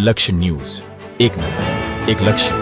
લક્ષ્ય ન્યૂઝ, એક નજર, એક લક્ષ્ય।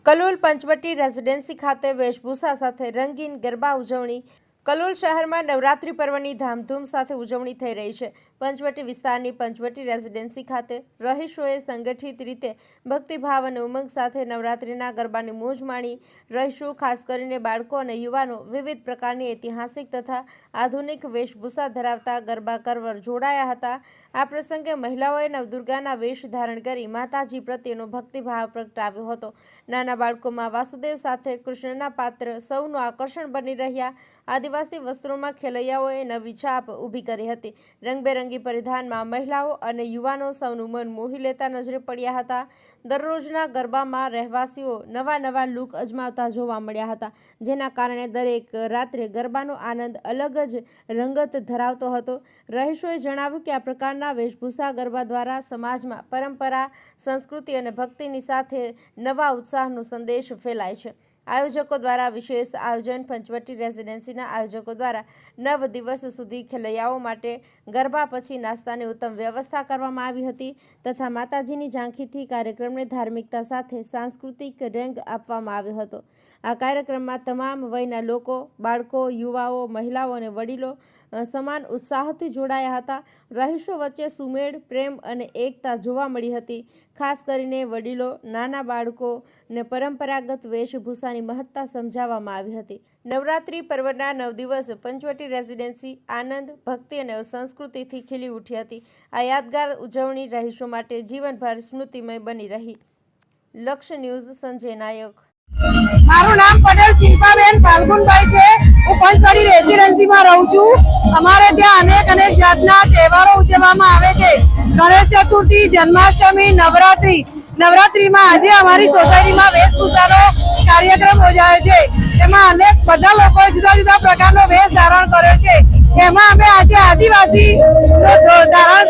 કલોલ પંચવટી રેઝિડેન્સી ખાતે વેશભૂષા સાથે રંગીન ગરબા ઉજવણી। કલોલ શહેરમાં નવરાત્રી પર્વની ધામધૂમ સાથે ઉજવણી થઈ રહી છે। પંચવટી વિસ્તારની પંચવટી રેઝિડેન્સી ખાતે રહીશોએ સંગઠિત રીતે ભક્તિભાવ અને ઉમંગ સાથે નવરાત્રીના ગરબાની મોજ માણી। રહીશો ખાસ કરીને બાળકો અને યુવાનો વિવિધ પ્રકારની ઐતિહાસિક તથા આધુનિક વેશભૂષા ધરાવતા ગરબા કરવા જોડાયા હતા। આ પ્રસંગે મહિલાઓએ નવદુર્ગાના વેશ ધારણ કરી માતાજી પ્રત્યેનો ભક્તિભાવ પ્રગટાવ્યો હતો। નાના બાળકોમાં વાસુદેવ સાથે કૃષ્ણના પાત્ર સૌનું આકર્ષણ બની રહ્યા। આદિવાસી વસ્ત્રોમાં ખેલૈયાઓએ નવી છાપ ઊભી કરી હતી। રંગબેરંગી પરિધાનમાં મહિલાઓ અને યુવાનો સૌનું મન મોહી લેતા નજરે પડ્યા હતા। દરરોજના ગરબામાં રહેવાસીઓ નવા લુક અજમાવતા જોવા મળ્યા હતા, જેના કારણે દરેક રાત્રે ગરબાનો આનંદ અલગ જ રંગત ધરાવતો હતો। રહીશોએ જણાવ્યું કે આ પ્રકારના વેશભૂષા ગરબા દ્વારા સમાજમાં પરંપરા, સંસ્કૃતિ અને ભક્તિની સાથે નવા ઉત્સાહનો સંદેશ ફેલાય છે। આયોજકો દ્વારા વિશેષ આયોજન। પંચવટી રેઝિડેન્સીના આયોજકો દ્વારા 9 દિવસ સુધી ખેલૈયાઓ માટે ગરબા પછી નાસ્તાની ઉત્તમ વ્યવસ્થા કરવામાં આવી હતી તથા માતાજીની ઝાંખીથી કાર્યક્રમને ધાર્મિકતા સાથે સાંસ્કૃતિક રંગ આપવામાં આવ્યો હતો। આ કાર્યક્રમમાં તમામ વયના લોકો, બાળકો, યુવાઓ, મહિલાઓ અને વડીલો સમાન ઉત્સાહથી જોડાયા હતા। રહીશો વચ્ચે સુમેળ, પ્રેમ અને એકતા જોવા મળી હતી। ખાસ કરીને વડીલો, નાના બાળકોને પરંપરાગત વેશભૂષાની મહત્તા સમજાવવામાં આવી હતી। નવરાત્રી પર્વના 9 દિવસ પંચવટી રેઝિડેન્સી આનંદ, ભક્તિ અને સંસ્કૃતિથી ખીલી ઉઠી હતી। આ યાદગાર ઉજવણી રહીશો માટે જીવનભર સ્મૃતિમય બની રહી। લક્ષ્ય ન્યૂઝ, સંજય નાયક। મારું નામ પટેલ શિલ્પાબેન ફાલ્ગુનભાઈ છે। હું પંચવટી રેઝિડેન્સીમાં રહું છું। અમારે ત્યાં અનેક જાતના તહેવારો ઉજવવામાં આવે છે। ગણેશ ચતુર્થી, જન્માષ્ટમી, નવરાત્રીમાં આજે અમારી સોસાયટીમાં વેશભૂષાનો કાર્યક્રમ યોજાયો છે। એમાં બધા લોકોએ જુદા જુદા પ્રકારનો વેશ ધારણ કર્યો છે। એમાં અમે આજે આદિવાસી ધારણ